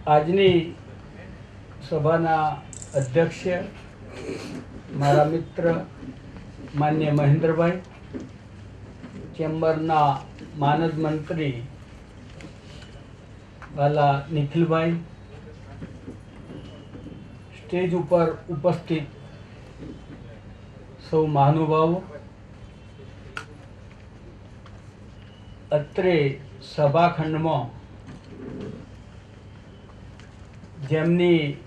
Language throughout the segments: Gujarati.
આજની સભાના અધ્યક્ષ મારા મિત્ર માન્ય મહેન્દ્રભાઈ, ચેમ્બરના માનદ મંત્રી વાલા નિખિલભાઈ, સ્ટેજ ઉપર ઉપસ્થિત સૌ મહાનુભાવો, અત્રે સભાખંડમાં જેમની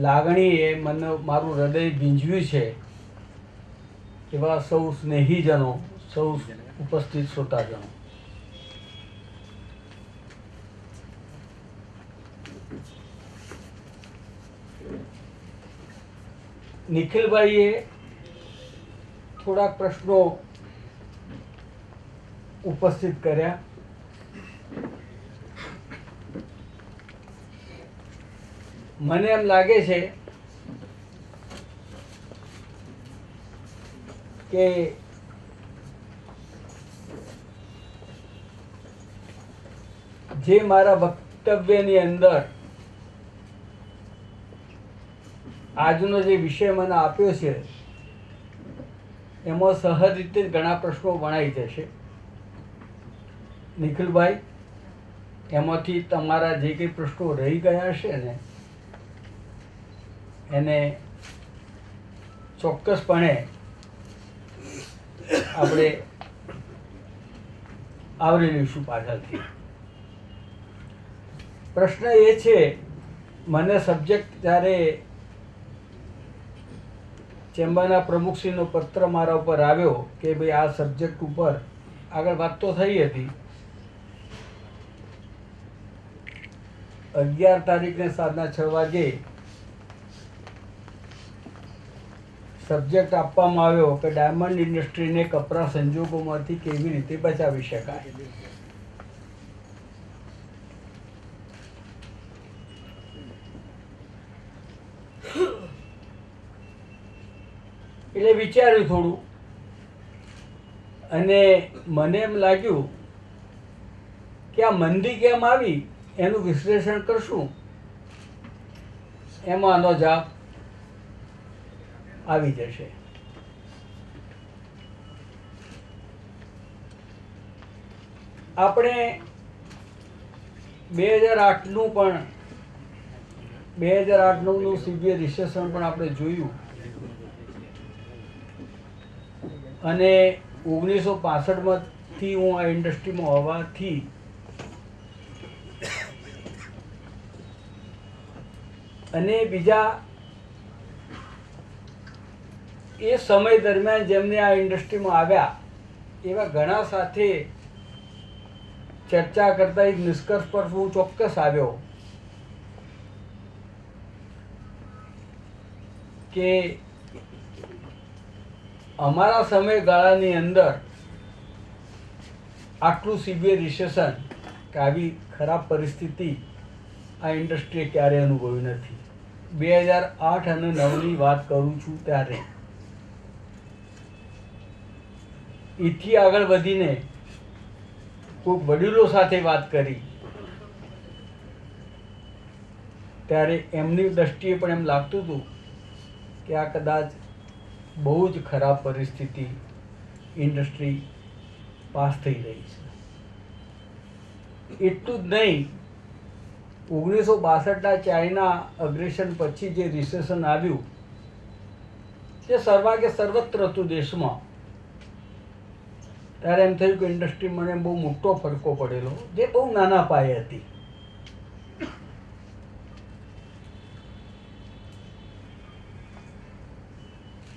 લાગણીએ મને મારું હૃદય ભીંજવ્યું છે એવા સૌ સ્નેહીજનો, સૌ ઉપસ્થિત શ્રોતાજનો, નિખિલભાઈએ થોડાક પ્રશ્નો ઉપસ્થિત કર્યા. મને એમ લાગે છે કે જે મારા વક્તવ્યની અંદર આજનો જે વિષય મને આપ્યો છે એમાં સહજ રીતે ઘણા પ્રશ્નો વણાઈ જશે. નિખિલભાઈ, એમાંથી તમારા જે કંઈ પ્રશ્નો રહી ગયા હશે ને એને ચોક્કસપણે આપણે આવરી લઈશું પાછળથી. પ્રશ્ન એ છે, મને સબ્જેક્ટ જ્યારે ચેમ્બરના પ્રમુખશ્રીનો પત્ર મારા ઉપર આવ્યો કે ભાઈ આ સબ્જેક્ટ ઉપર આગળ વાત તો થઈ હતી, 11 તારીખને સાંજના 6 વાગે સબ્જેક્ટ આપવામાં આવ્યો કે ડાયમંડ ઇન્ડસ્ટ્રીને કપરા સંજોગોમાંથી કેવી રીતે બચાવી શકાય. એટલે વિચાર્યું થોડું અને મને એમ લાગ્યું કે આ મંદી કેમ આવી એનું વિશ્લેષણ કરશું, એમાં આનો જવાબ આવી જશે. આપણે 2008નું પણ 2008-9નું સિવિયર રિસેશન પણ આપણે જોયું અને 1965માંથી હું આ ઇન્ડસ્ટ્રીમાં હોવાથી અને બીજા એ સમય દરમિયાન જેમને આ ઇન્ડસ્ટ્રીમાં આવ્યા એવા ઘણા સાથે ચર્ચા કરતા એક નિષ્કર્ષ પર હું ચોક્કસ આવ્યો કે અમારા સમયગાળાની અંદર આટલું સિવિયર રિસેશન કે આવી ખરાબ પરિસ્થિતિ આ ઇન્ડસ્ટ્રીએ ક્યારેય અનુભવી નથી. 2008 અને 9ની વાત કરું છું ત્યારે. એથી આગળ વધીને કોઈ વડીલો સાથે વાત કરી ત્યારે એમની દ્રષ્ટિએ પણ એમ લાગતું હતું કે આ કદાચ બહુ જ ખરાબ પરિસ્થિતિ ઇન્ડસ્ટ્રી પાસ થઈ રહી છે. એટલું જ નહીં, 1962ના ચાઇના અગ્રેશન પછી જે રિસેશન આવ્યું તે સર્વાગે સર્વત્ર હતું દેશમાં, ત્યારે એમ થયું કે ઇન્ડસ્ટ્રી મને બહુ મોટો ફટકો પડેલો જે બહુ નાના પાયે હતી.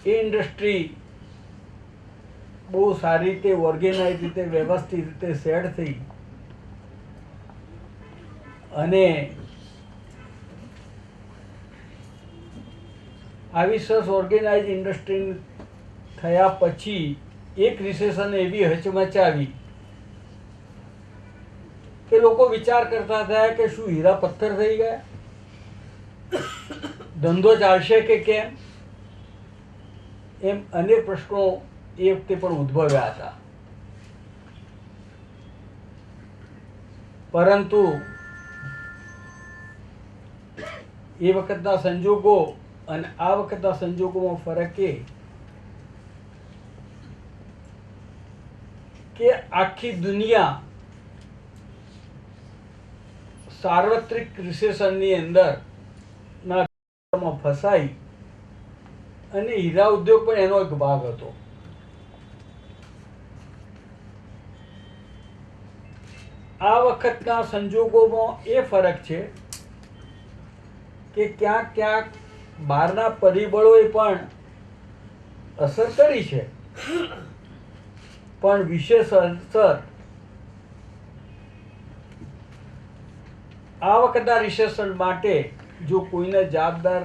એ ઇન્ડસ્ટ્રી બહુ સારી રીતે ઓર્ગેનાઇઝ રીતે વ્યવસ્થિત રીતે સેટ થઈ અને આવી સરસ ઓર્ગેનાઇઝ ઇન્ડસ્ટ્રી થયા પછી એક રિસેશન એવી હચમચાવી કે લોકો વિચાર કરતા થયા કે શું હીરા પથ્થર થઈ ગયા, ધંધો ચાલશે કે કેમ, એમ અનેક પ્રશ્નો એ વખતે પણ ઉદ્ભવ્યા હતા. પરંતુ એ વખતના સંજોગો અને આ વખતના સંજોગોમાં ફરક એ કે આખી દુનિયા સાર્વત્રિક રિસેશનની અંદર ના ફસાઈ અને હીરા ઉદ્યોગ પણ એનો એક ભાગ હતો. આ વખતના સંજોગોમાં એ ફરક છે કે ક્યાંક ક્યાંક બહારના પરિબળોએ પણ અસર કરી છે, પણ વિશેષ અસર આ વખતના રિસેશન માટે જો કોઈને જવાબદાર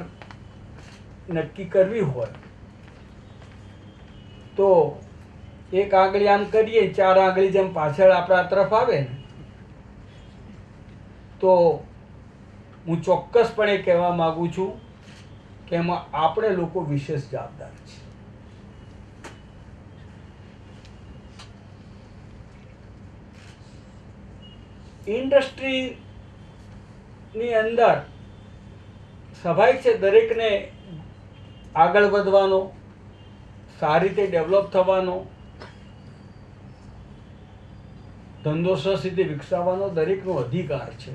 નક્કી કરવી હોય તો એક આંગળી આમ કરીએ, ચાર આંગળી જેમ પાછળ આપણા તરફ આવે ને, તો હું ચોક્કસપણે કહેવા માગું છું કે એમાં આપણે લોકો વિશેષ જવાબદાર છીએ. ઇન્ડસ્ટ્રીની અંદર સ્વાભાવિક છે દરેકને આગળ વધવાનો, સારી રીતે ડેવલપ થવાનો, ધંધો સરસ રીતે વિકસાવવાનો દરેકનો અધિકાર છે.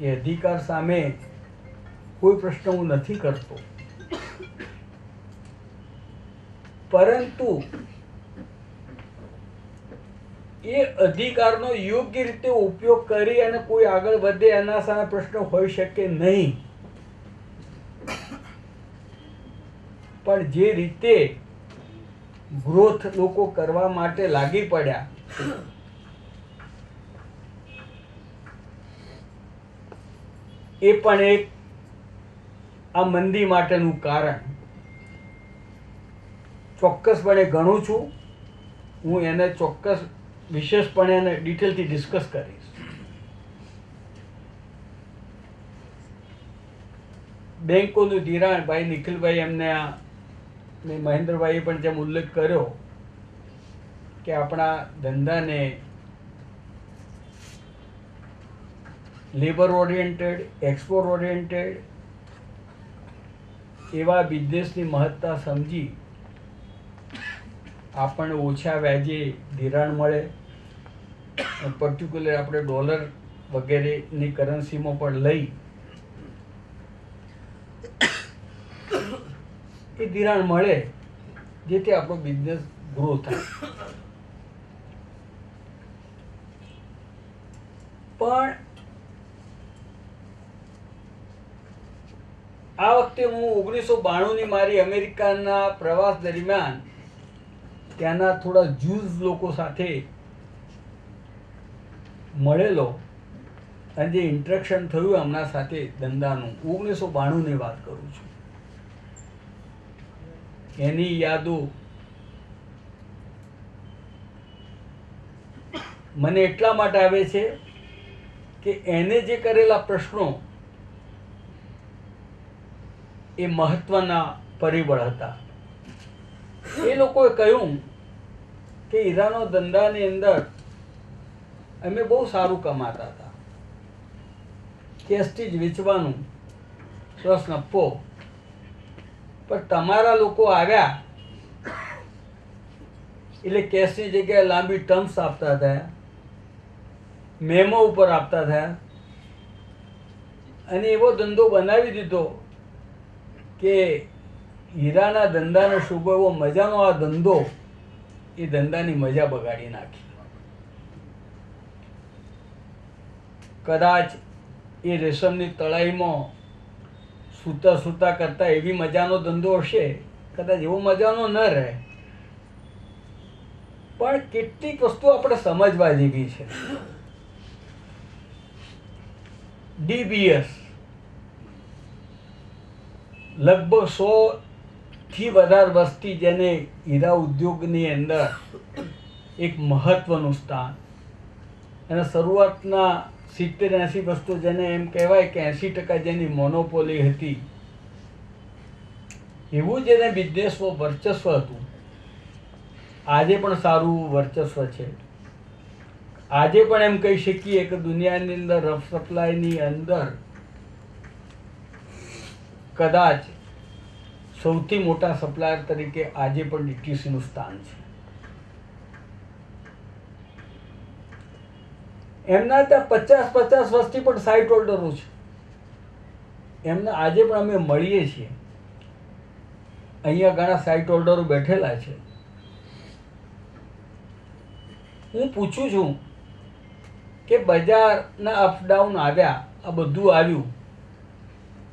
એ અધિકાર સામે કોઈ પ્રશ્ન હું નથી કરતો, પરંતુ એ અધિકારનો યોગ્ય રીતે ઉપયોગ કરી અને કોઈ આગળ વધે એના સામે પ્રશ્ન હોઈ શકે નહીં. પણ જે રીતે ગ્રોથ લોકો કરવા માટે લાગી પડ્યા, એ પણ એક આ મંદી માટેનું કારણ ચોક્કસપણે ગણું છું. હું એને ચોક્કસ વિશેષપણે એને ડિટેલથી ડિસ્કસ કરીશ. બેંકોનું ધિરાણ, ભાઈ નિખિલભાઈ એમને આ મહેન્દ્રભાઈએ પણ જેમ ઉલ્લેખ કર્યો કે આપણા ધંધાને લેબર ઓરિએન્ટેડ, એક્સપોર્ટ ઓરિએન્ટેડ એવા બિઝનેસની મહત્તા સમજી આપણને ઓછા વ્યાજે ધિરાણ મળે, પર્ટિક્યુલર આપણે ડોલર વગેરેની કરન્સીમાં પણ લઈ એ ધિરાણ મળે, જેથી આપણો બિઝનેસ ગ્રો થાય. પણ આ વખતે હું 1992ની મારી અમેરિકાના પ્રવાસ દરમિયાન ત્યાંના થોડા જ્યુઝ લોકો સાથે મળેલો અને જે ઇન્ટરેક્શન થયું એમના સાથે ધંધાનું, 1992ની વાત કરું છું. એની યાદો મને એટલા માટે આવે છે કે એને જે કરેલા પ્રશ્નો એ મહત્વના પરિબળ હતા. એ લોકોએ કહ્યું કે હીરાનો ધંધાની અંદર અમે બહુ સારું કમાતા હતા, કેશથી જ વેચવાનું, સરસ નફો. પણ તમારા લોકો આવ્યા એટલે કેશની જગ્યાએ લાંબી ટર્મ્સ આપતા થયા, મેમો ઉપર આપતા થયા અને એવો ધંધો બનાવી દીધો કે હીરાના ધંધાનો શુભ એવો મજાનો આ ધંધો એ ધંધાની મજા બગાડી નાખી. કદાચ એ રેશમની તળાઈમાં સૂતા સૂતા કરતા એવી મજાનો ધંધો હશે, કદાચ એવો મજાનો ન રહે. પણ કેટલીક વસ્તુ આપણે સમજવા જેવી છે. ડીબીએસ લગભગ 100થી વધારે વર્ષથી જેને હીરા ઉદ્યોગની અંદર એક મહત્વનું સ્થાન, અને શરૂઆતના 70-80 વસ્તુ જેને એમ કહેવાય કે 80% જેની મોનોપોલી હતી, એવું જેને બિઝનેસમાં વર્ચસ્વ હતું, આજે પણ સારું વર્ચસ્વ છે. આજે પણ એમ કહી શકીએ કે દુનિયાની અંદર રફ સપ્લાયની અંદર કદાચ સૌથી મોટા સપ્લાયર તરીકે આજે પણ ડીટીસીનું સ્થાન છે. એમના ત્યાં 50 વર્ષથી પણ સાઇટ હોલ્ડરો છે. એમને આજે પણ અમે મળીએ છીએ. અહીંયા ઘણા સાઇટ હોલ્ડરો બેઠેલા છે. હું પૂછું છું કે બજારના અપડાઉન આવ્યા, આ બધું આવ્યું,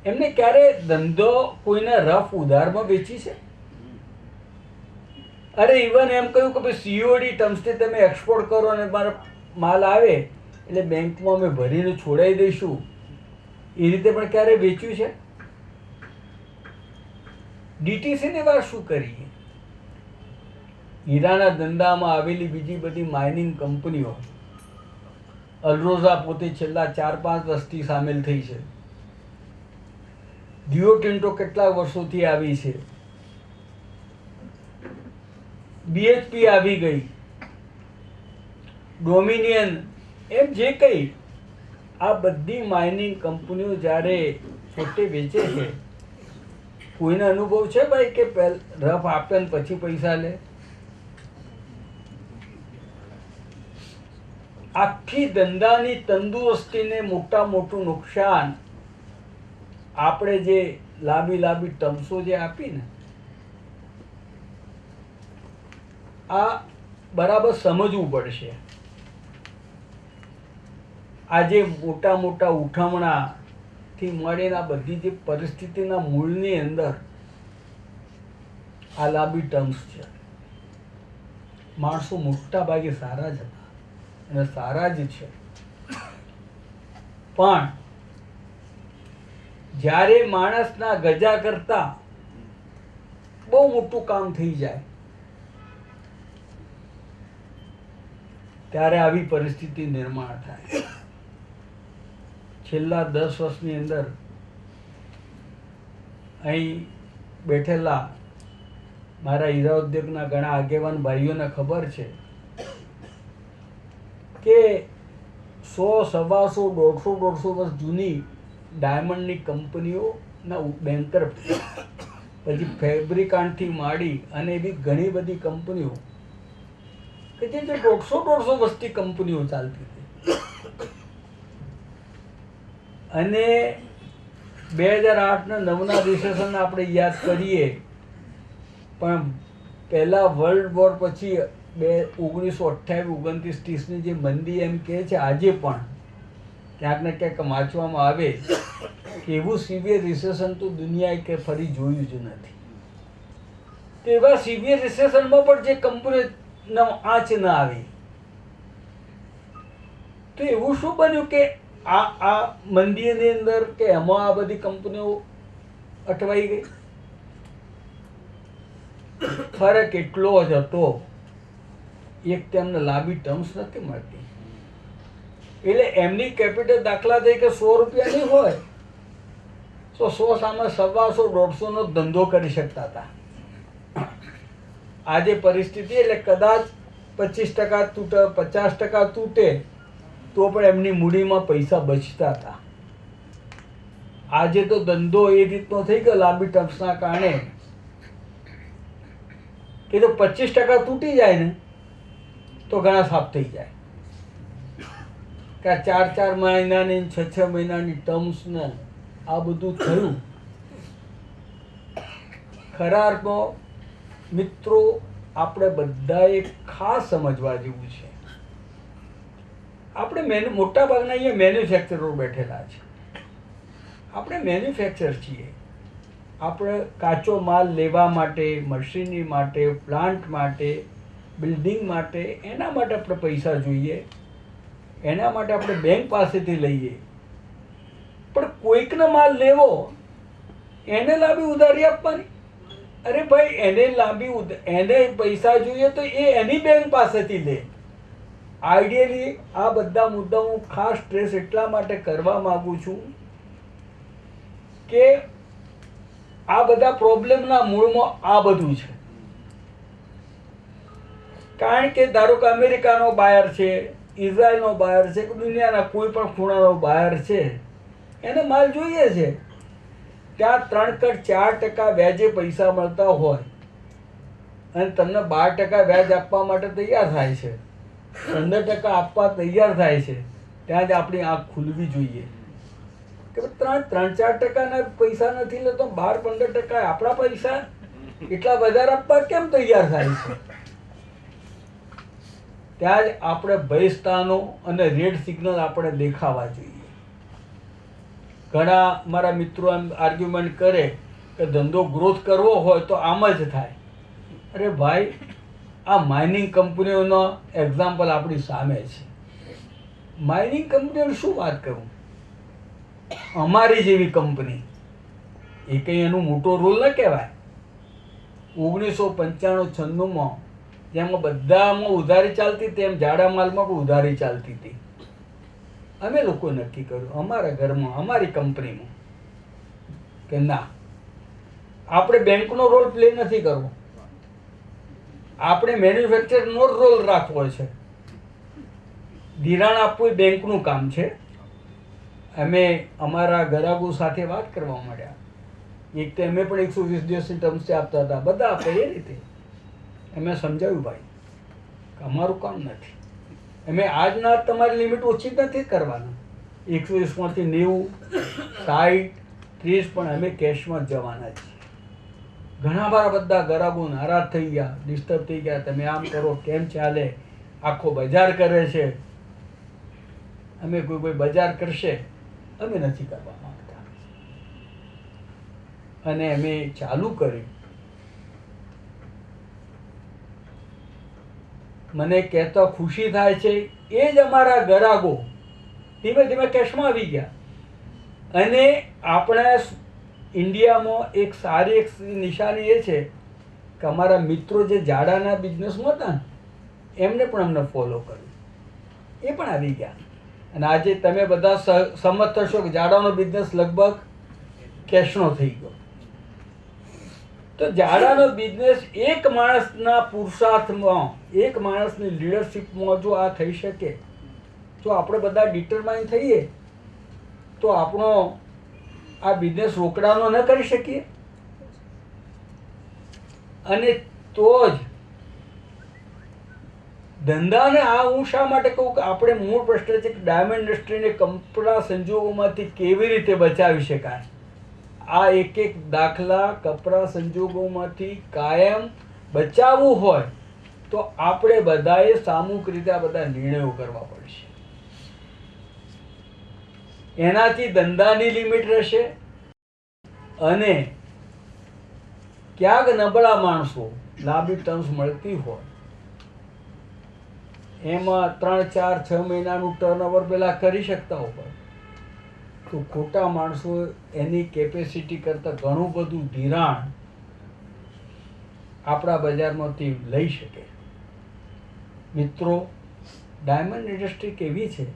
એમને ક્યારે ધંધો કોઈને રફ ઉધારમાં વેચી છે? અરે ઇવન એમ કહ્યું કે ભાઈ સીઓડી ટર્મ્સથી તમે એક્સપોર્ટ કરો અને મારો માલ આવે એટલે બેંકમાં અમે ભરીને છોડાવી દઈશું, એ રીતે પણ ક્યારે વેચ્યું છે? ડીટીસીની વાત શું કરીએ? હીરાના ધંધામાં આવેલી બીજી બધી માઇનિંગ કંપનીઓ, અલરોઝા પોતે છેલ્લા 4-5 વર્ષથી સામેલ થઈ છે. રિયો ટિન્ટો કેટલા વર્ષોથી આવી છે. બીએચપી આવી ગઈ, ડોમિનિયન, એમ જે કંઈ આ બધી માઇનિંગ કંપનીઓ જ્યારે પોતે વેચે છે, કોઈને અનુભવ છે ભાઈ કે રફ આપે ને પછી પૈસા લે? આખી ધંધાની તંદુરસ્તીને મોટું નુકસાન આપણે જે લાંબી ટર્મ્સો જે આપી ને, આ બરાબર સમજવું પડશે. આજે મોટા ઉઠામણાથી મળીને આ બધી જે પરિસ્થિતિના મૂળની અંદર આ લાંબી ટર્મ્સ છે. માણસો મોટા ભાગે સારા જ હતા અને સારા જ છે, પણ જ્યારે માણસના ગજા કરતા બહુ મોટું કામ થઈ જાય ત્યારે આવી પરિસ્થિતિ નિર્માણ થાય. છેલ્લા 10 વર્ષની અંદર અહીં બેઠેલા મારા હીરા ઉદ્યોગના ઘણા આગેવાન ભાઈઓને ખબર છે કે 100, 125, 150 વર્ષ જૂની ડાયમંડની કંપનીઓના બેન્કર, પછી ફેબ્રિકાન્ટથી માંડી અને એવી ઘણી બધી કંપનીઓ કે જે 150 વર્ષથી કંપનીઓ ચાલતી હતી. અને 2008 ના 9ના રિસેશન આપણે યાદ કરીએ, પણ પહેલા વર્લ્ડ વોર પછી 1928-29-30ની જે મંદી એમ કહે છે, આજે પણ ક્યાંક ને ક્યાંક વાંચવામાં આવે કે એવું સિવિયર રિસેશન તો દુનિયાએ કે ફરી જોયું જ નથી. તો એવા સિવિયર રિસેશનમાં પણ જે કંપનીઓ આંચ ના આવી, તો એવું શું બન્યું કે આ મંદીની અંદર કે એમાં આ બધી કંપનીઓ અટવાઈ ગઈ? ફરક એટલો જ હતો, એક તેમને લાંબી ટર્મ્સ નથી મળતી, એટલે એમની કેપિટલ દાખલા તરીકે 100 રૂપિયાની હોય તો 100 સામે 125-150નો ધંધો કરી શકતા હતા. આજે પરિસ્થિતિ એટલે કદાચ 25% તૂટે, 50% તૂટે તો પણ એમની મૂડીમાં પૈસા બચતા હતા. આજે તો ધંધો એ રીતનો થઈ ગયો લાંબી ટર્મ્સના કારણે કે જો 25% તૂટી જાય ને તો ઘણા સાફ થઈ જાય. કે 4 મહિનાની 6 મહિનાની ટર્મ્સને આ બધું થયું. ખરા અર્થમાં મિત્રો આપણે બધાએ ખાસ સમજવા જેવું છે. આપણે મોટા ભાગના અહીંયા મેન્યુફેક્ચરરો બેઠેલા છે. આપણે મેન્યુફેક્ચર છીએ. આપણે કાચો માલ લેવા માટે, મશીનરી માટે, પ્લાન્ટ માટે, બિલ્ડિંગ માટે, એના માટે આપણે પૈસા જોઈએ, એના માટે આપણે બેંક પાસેથી લઈએ. પણ કોઈકનો માલ લેવો, એને લાંબી ઉધારી આપવાની? અરે ભાઈ, એને પૈસા જોઈએ તો એ એની બેંક પાસેથી લે. આઈડિયલી આ બધા મુદ્દા હું ખાસ સ્ટ્રેસ એટલા માટે કરવા માગું છું કે આ બધા પ્રોબ્લેમના મૂળમાં આ બધું છે. કારણ કે ધારો કે અમેરિકાનો બાયર છે, ઇઝરાયલનો બાયર છે, દુનિયાના કોઈ પણ ખૂણાનો બાયર છે, એને માલ જોઈએ છે, ત્યાં 3% 4% વ્યાજે પૈસા મળતા હોય અને તમને 12% વ્યાજ આપવા માટે તૈયાર થાય છે, 15% આપવા તૈયાર થાય છે, ત્યાં જ આપણી આંખ ખુલવી જોઈએ કે 3-4% પૈસા નથી લેતો, 12-15% આપણા પૈસા એટલા વધારે આપવા કેમ તૈયાર થાય છે? ત્યાં જ આપણે ભયસ્થાનો અને રેડ સિગ્નલ આપણે દેખાવા જોઈએ. ઘણા મારા મિત્રો એમ આર્ગ્યુમેન્ટ કરે કે ધંધો ગ્રોથ કરવો હોય તો આમ જ થાય. અરે ભાઈ, આ માઇનિંગ કંપનીઓનો એક્ઝામ્પલ આપણી સામે છે. માઇનિંગ કંપનીઓની શું વાત કરું, અમારી જેવી કંપની એ કંઈ એનો મોટો રોલ ન કહેવાય. 1995-96માં જેમાં બધામાં ઉધારી ચાલતી તેમ જાડા માલમાં પણ ઉધારી ચાલતી હતી. અમે લોકો નક્કી કર્યું અમારા ઘરમાં, અમારી કંપનીમાં કે ના, આપણે બેંકનો રોલ પ્લે નથી કરવો, આપણે મેન્યુફેક્ચરનો રોલ રાખવો છે. ધિરાણ આપવું એ બેંકનું કામ છે. અમે અમારા ગ્રાહકો સાથે વાત કરવા માંડ્યા. એક તો અમે પણ 120 દિવસની ટર્મ્સ આપતા હતા, બધા આપે એ રીતે. અમે સમજાવ્યું ભાઈ કે અમારું કામ નથી, અમે આજના તમારી લિમિટ ઓછી નથી કરવાના, 120માંથી 90, 60, 30 પણ અમે કેશમાં જ જવાના છીએ. ઘણા મારા બધા ગ્રાહકો નારાજ થઈ ગયા, ડિસ્ટર્બ થઈ ગયા, તમે આમ કરો કેમ ચાલે, આખો બજાર કરે છે, અમે કોઈ બજાર કરશે, અમે નથી કરવા માંગતા. અને અમે ચાલુ કર્યું. મને કહેતા ખુશી થાય છે એ જ અમારા ગ્રાહકો ધીમે ધીમે કેશમાં આવી ગયા. અને આપણા ઇન્ડિયામાં એક સારી એક નિશાની એ છે કે અમારા મિત્રો જે જાડાના બિઝનેસમાં હતા એમને પણ અમને ફોલો કર્યું, એ પણ આવી ગયા. અને આજે તમે બધા સંમત થશો કે જાડાનો બિઝનેસ લગભગ કેશનો થઈ ગયો. તો જાડાનો બિઝનેસ એક માણસના પુરુષાર્થમાં, એક માણસની લીડરશિપમાં જો આ થઈ શકે, જો આપણે બધા ડિટરમાઇન થઈએ તો આપણો આ બિઝનેસ રોકડાનો ન કરી શકીએ. અને તો જ ધંધાને આ હું શા માટે કહું કે આપણે મૂળ પ્રશ્ન છે કે ડાયમંડ ઇન્ડસ્ટ્રીને કપરા સંજોગોમાંથી કેવી રીતે બચાવી શકાય. આ એક એક દાખલા કપરા સંજોગોમાંથી કાયમ બચાવવું હોય તો આપણે બધાએ સામૂહિક રીતે આ બધા નિર્ણયો કરવા પડશે. એનાથી ધંધાની લિમિટ રહેશે. અને ક્યાંક નબળા માણસો લાંબી ટર્મ્સ મળતી હોય એમાં 3-4-6 મહિનાનું ટર્નઓવર પેલા કરી શકતા હોય તો ખોટા માણસો એની કેપેસિટી કરતાં ઘણું બધું ધિરાણ આપણા બજારમાંથી લઈ શકે. મિત્રો, ડાયમંડ ઇન્ડસ્ટ્રી કેવી છે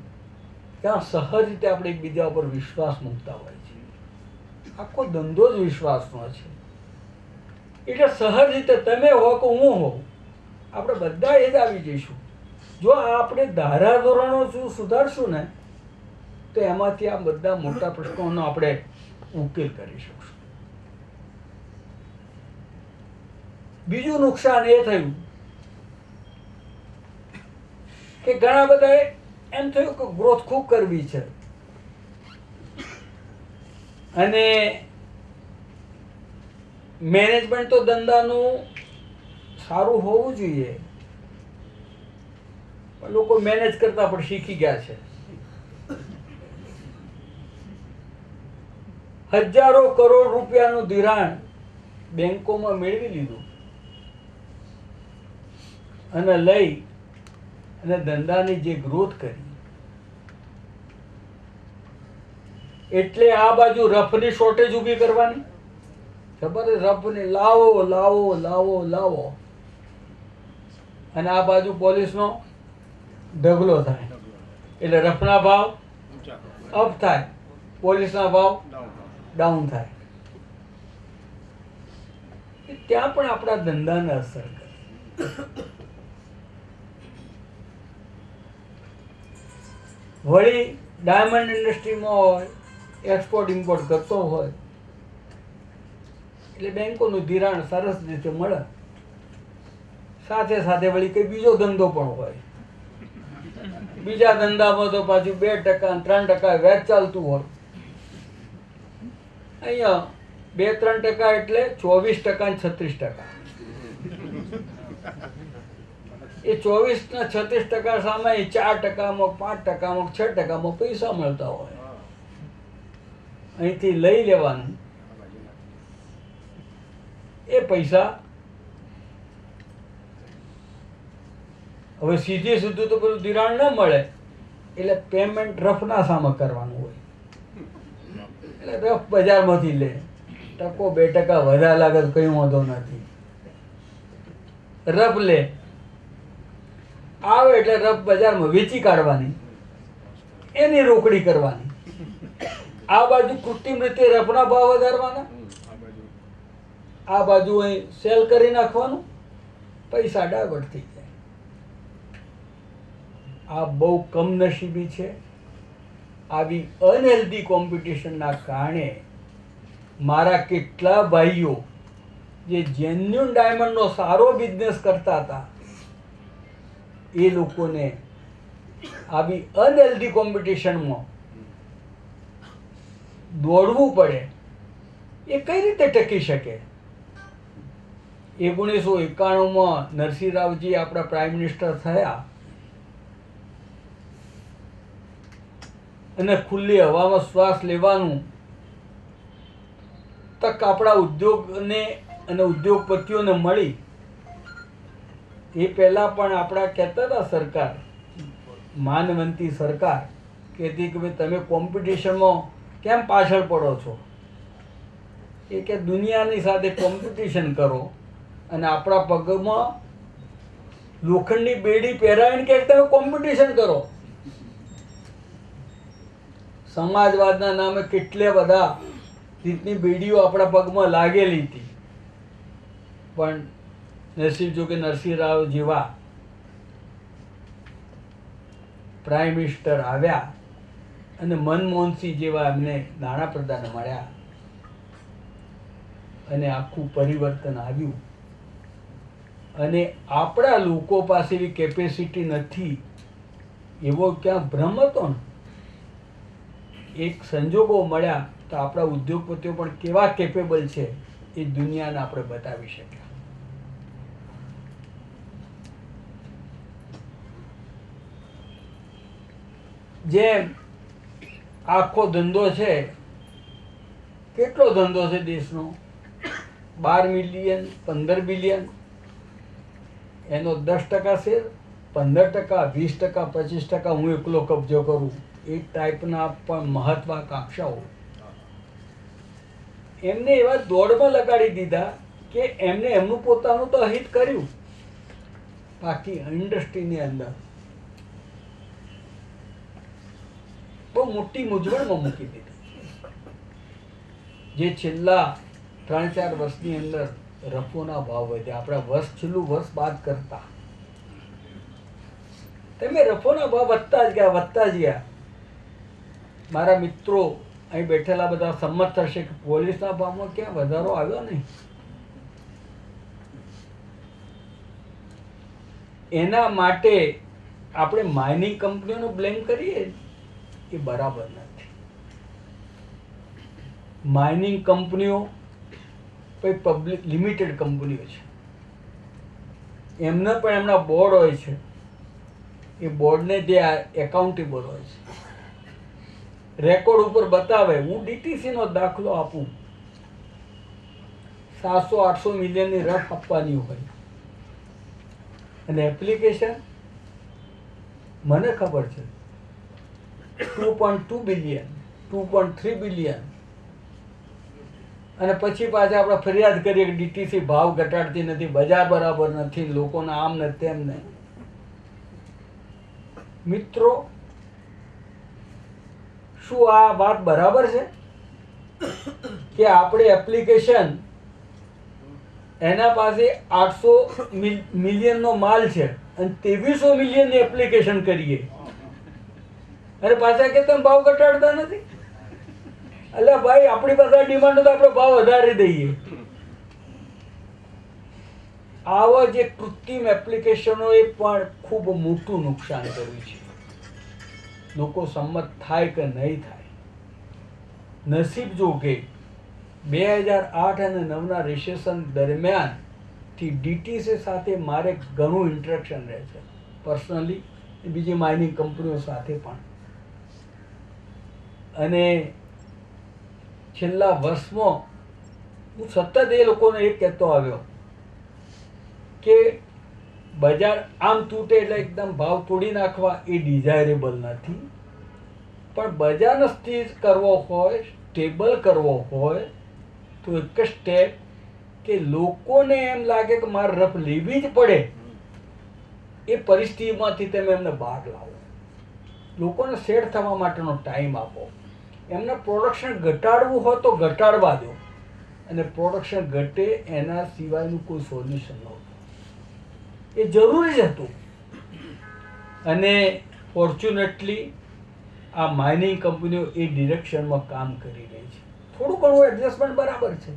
ત્યાં સહજ રીતે આપણે એકબીજા ઉપર વિશ્વાસ મૂકતા હોય છે. આખો ધંધો જ વિશ્વાસનો છે. એટલે સહજ રીતે તમે હો કે હું હોઉં, આપણે બધા એ જ આવી જઈશું. જો આપણે ધારાધોરણો સુધારશું ને તો એમાંથી આ બધા મોટા પ્રશ્નોનો આપણે ઉકેલ કરી શકશું. બીજું નુકસાન એ થયું કે ઘણા બધા એમ થયું કે ગ્રોથ ખૂબ કરવી છે અને મેનેજમેન્ટ તો ધંધાનું સારું હોવું જોઈએ, પણ લોકો મેનેજ કરતા પણ શીખી ગયા છે. હજારો કરોડ રૂપિયાનું ધિરાણ બેંકોમાં મેળવી લીધું અને લઈ અને ધંધાની જે ગ્રોથ કરી, એટલે આ બાજુ રફની શોર્ટેજ ઊભી કરવાની. ખબર છે, રફની લાવો લાવો લાવો લાવો, અને આ બાજુ પોલીસનો ઢગલો થાય, એટલે રફના ભાવ અપ થાય, પોલીસના ભાવ ડાઉન થાય. ત્યાં પણ આપણા ધંધાને અસર કરે. વળી ડાયમંડ ઇન્ડસ્ટ્રીમાં હોય, એક્સપોર્ટ ઇમ્પોર્ટ કરતો હોય એટલે બેંકોનું ધિરાણ સરસ રીતે મળે. સાથે સાથે વળી કંઈ બીજો ધંધો પણ હોય. બીજા ધંધામાં તો પાછું 2% 3% વ્યાજ ચાલતું હોય. અહીંયા 2-3% એટલે 24% અને 36%. એ 24 ને 36% સામે 4%માં 5%માં 6%માં પૈસા મળતા હોય. અહીંથી લઈ લેવાનું. એ પૈસા હવે સીધે સીધું તો પેલું ધિરાણ ન મળે એટલે પેમેન્ટ રફના સામે કરવાનું હોય. એટલે રફ બજારમાંથી લે. 1-2% વધારે લાગે તો કંઈ વાંધો નથી. રફ લે આવે એટલે રફ બજારમાં વેચી કાઢવાની, એની રોકડી કરવાની. આ બાજુ કૃત્રિમ રીતે રફના ભાવ વધારવાના, આ બાજુ અહીં સેલ કરી નાખવાનું, પૈસા ડાયવર્ટ થઈ જાય. આ બહુ કમનસીબી છે. આવી અનહેલ્ધી કોમ્પિટિશનના કારણે મારા કેટલા ભાઈઓ જે જેન્યુન ડાયમંડનો સારો બિઝનેસ કરતા હતા એ લોકોને આવી અનહેલ્ધી કોમ્પિટિશનમાં દોડવું પડે. એ કઈ રીતે ટકી શકે? 1991માં નરસિંહ રાવજી આપણા પ્રાઇમ મિનિસ્ટર થયા અને ખુલ્લી હવામાં શ્વાસ લેવાનું તક આપણા ઉદ્યોગને અને ઉદ્યોગપતિઓને મળી. એ પહેલાં પણ આપણા કહેતા હતા, સરકાર માનવંતી સરકાર કહેતી કે ભાઈ તમે કોમ્પિટિશનમાં કેમ પાછળ પડો છો? એ કે દુનિયાની સાથે કોમ્પિટિશન કરો અને આપણા પગમાં લોખંડની બેડી પહેરાવીને કે તમે કોમ્પિટિશન કરો. સમાજવાદના નામે કેટલે બધા રીતની બેડીઓ આપણા પગમાં લાગેલી હતી, પણ નરસિંહ જોકે નરસિંહ રાવ જેવા પ્રાઇમ મિનિસ્ટર આવ્યા અને મનમોહનસિંહ જેવા એમને નાણાપ્રધાન મળ્યા અને આખું પરિવર્તન આવ્યું. અને આપણા લોકો પાસે એવી કેપેસિટી નથી એવો ક્યાં ભ્રમ હતો ને? એક સંજોગો મળ્યા તો આપણા ઉદ્યોગપતિઓ પણ કેવા કેપેબલ છે એ દુનિયાને આપણે બતાવી શક્યા. જેમ આખો ધંધો છે, કેટલો ધંધો છે દેશનો? 12 મિલિયન 15 બિલિયન. એનો 10% શેર, 15%, 20%, 25% હું એકલો કબજો કરું. એ ટાઈપના પણ મહત્વાકાંક્ષાઓ એમને એવા દોડમાં લગાડી દીધા કે એમને એમનું પોતાનું તો હિત કર્યું, બાકી ઇન્ડસ્ટ્રીની અંદર બહુ મોટી મૂંઝવણમાં મૂકી દીધી. જે છેલ્લા 3-4 વર્ષની અંદર રફોના ભાવ વધ્યા. આપણા છેલ્લું વર્ષ બાદ કરતા તમે રફોના ભાવ વધતા જ ગયા. મારા મિત્રો અહીં બેઠેલા બધા સંમત થશે કે પોલીસના ભાવમાં ક્યાં વધારો આવ્યો નહીં. એના માટે આપણે માઇનિંગ કંપનીઓનો બ્લેમ કરીએ એ બરાબર નથી. માઇનિંગ કંપનીઓ કોઈ પબ્લિક લિમિટેડ કંપનીઓ છે, એમના પણ એમના બોર્ડ હોય છે. એ બોર્ડને જે એકાઉન્ટેબલ હોય છે, રેકોર્ડ ઉપર બતાવે. હું ડીટીસીનો દાખલો આપું, 700-800 મિલિયનની રફ આપવાની હોય અને એપ્લિકેશન મને ખબર છે 2.2 બિલિયન 2.3 બિલિયન. અને પછી પાછા આપણે ફરિયાદ કરીએ કે ડીટીસી ભાવ ઘટાડતી નથી, બજાર બરાબર નથી, લોકોના આમ ને તેમ ને. મિત્રો, શું આ વાત બરાબર છે કે આપણે એપ્લિકેશન એના પાસે 800 મિલિયનનો માલ છે અને 2300 મિલિયનની એપ્લિકેશન કરીએ અને પાછા કે તમે ભાવ ઘટાડતા નથી? એટલે ભાઈ, આપણી પાસે ડિમાન્ડ તો આપણે ભાવ વધારી દઈએ. આવા જે કૃત્રિમ એપ્લિકેશનોએ પણ ખૂબ મોટું નુકસાન કર્યું છે. લોકો સંમત થાય કે નહીં થાય. નસીબ જો કે 2008 અને 9ના રિસેશન દરમિયાનથી ડીટીસી સાથે મારે ઘણું ઇન્ટરેક્શન રહે છે પર્સનલી, બીજી માઇનિંગ કંપનીઓ સાથે પણ. અને છેલ્લા વર્ષમાં હું સતત એ લોકોને એ કહેતો આવ્યો કે બજાર આમ તૂટે એટલે એકદમ ભાવ તોડી નાખવા એ ડિઝાયરેબલ નથી, પણ બજારને સ્થિર કરવો હોય, સ્ટેબલ કરવો હોય તો એક જ સ્ટેપ કે લોકોને એમ લાગે કે મારે રફ લેવી જ પડે એ પરિસ્થિતિમાંથી તમે એમને બહાર લાવો. લોકોને સેટ થવા માટેનો ટાઈમ આપો. એમને પ્રોડક્શન ઘટાડવું હોય તો ઘટાડવા દો, અને પ્રોડક્શન ઘટે એના સિવાયનું કોઈ સોલ્યુશન નહોતું. એ જરૂરી જ હતું. અને ફોર્ચ્યુનેટલી આ માઇનિંગ કંપનીઓ એ ડિરેક્શનમાં કામ કરી રહી છે. થોડું ઘણું એડજસ્ટમેન્ટ બરાબર છે.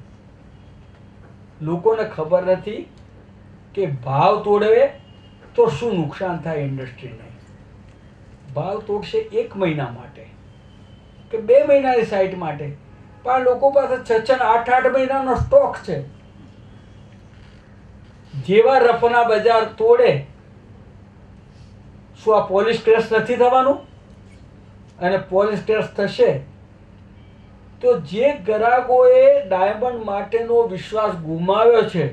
લોકોને ખબર નથી કે ભાવ તોડે તો શું નુકસાન થાય ઇન્ડસ્ટ્રીને. ભાવ તોડશે 1 મહિના માટે કે 2 મહિનાની સાઇટ માટે, પણ લોકો પાસે 6 અને 8 મહિનાનો સ્ટોક છે. જેવા રફના બજાર તોડે શું આ પોલિશ ક્રેશ નથી થવાનું? અને પોલિશ ક્રેશ થશે તો જે ગ્રાહકોએ ડાયમંડ માટેનો વિશ્વાસ ગુમાવ્યો છે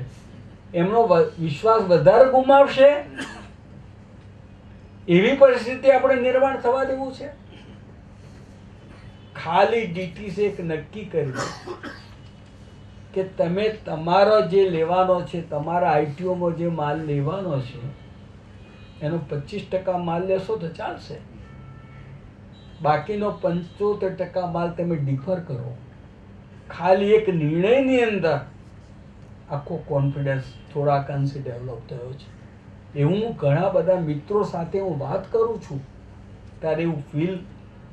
એમનો વિશ્વાસ વધારે ગુમાવશે. એવી પરિસ્થિતિ આપણે નિર્માણ થવા દેવું છે? ખાલી ડીટીસી એક નક્કી કર્યું કે તમે તમારો જે લેવાનો છે, તમારા આઈટીઓમાં જે માલ લેવાનો છે એનો 25% માલ લેશો તો ચાલશે, બાકીનો 75% માલ તમે ડિફર કરો. ખાલી એક નિર્ણયની અંદર આખો કોન્ફિડન્સ થોડાક અંશે ડેવલપ થયો છે. એવું હું ઘણા બધા મિત્રો સાથે હું વાત કરું છું ત્યારે એવું ફીલ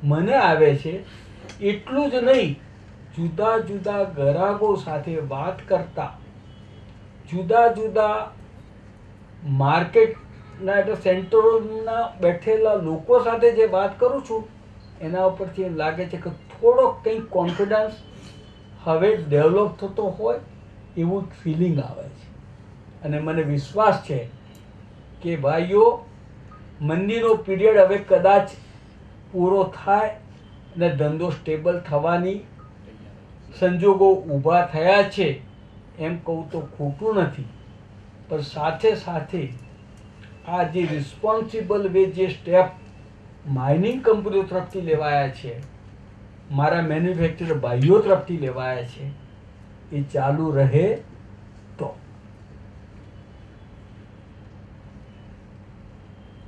મને આવે છે. એટલું જ નહીં, જુદા જુદા ગ્રાહકો સાથે વાત કરતા, જુદા જુદા માર્કેટના એટલે સેન્ટરોના બેઠેલા લોકો સાથે જે વાત કરું છું એના ઉપરથી એમ લાગે છે કે થોડોક કંઈક કોન્ફિડન્સ હવે ડેવલપ થતો હોય એવું ફિલિંગ આવે છે. અને મને વિશ્વાસ છે કે ભાઈઓ, મંદીનો પીરિયડ હવે કદાચ પૂરો થાય અને ધંધો સ્ટેબલ થવાની સંજોગો ઊભા થયા છે એમ કહું તો ખોટું નથી. પણ સાથે સાથે આ જે રિસ્પોન્સિબલ વે જે સ્ટેપ માઇનિંગ કંપનીઓ તરફથી લેવાયા છે, મારા મેન્યુફેક્ચરર ભાઈઓ તરફથી લેવાયા છે, એ ચાલુ રહે તો.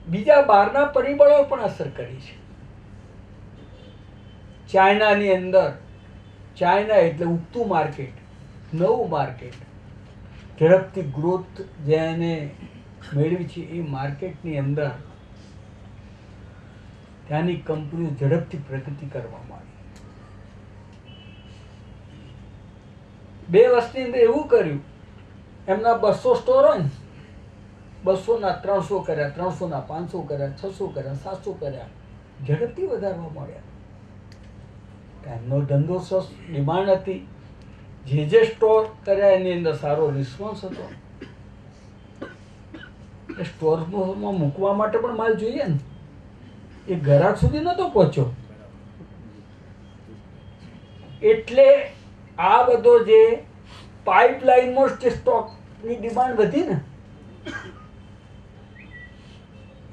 બીજા બહારના પરિબળો પણ અસર કરી છે. ચાઇનાની અંદર, ચાઇના એટલે ઉગતું માર્કેટ, નવું માર્કેટ, ઝડપથી ગ્રોથ જેને મેળવી છે એ માર્કેટની અંદર ત્યાંની કંપનીઓ ઝડપથી પ્રગતિ કરવા માંડી. 2 વર્ષની અંદર એવું કર્યું, એમના 200 સ્ટોર હોય ને, 200ના 300 કર્યા, 300ના 500 કર્યા, 600 કર્યા, 700 કર્યા, ઝડપથી વધારવા માંડ્યા. એમનો ધંધો સસ્ત ડિમાન્ડ હતી. જે સ્ટોર કર્યા એની અંદર સારો રિસ્પોન્સ હતો. એ સ્ટોરમાં મૂકવા માટે પણ માલ જોઈએ ને, એ ગ્રાહક સુધી નહોતો પહોંચ્યો. એટલે આ બધો જે પાઇપલાઇનમાં જે સ્ટોકની ડિમાન્ડ વધી ને,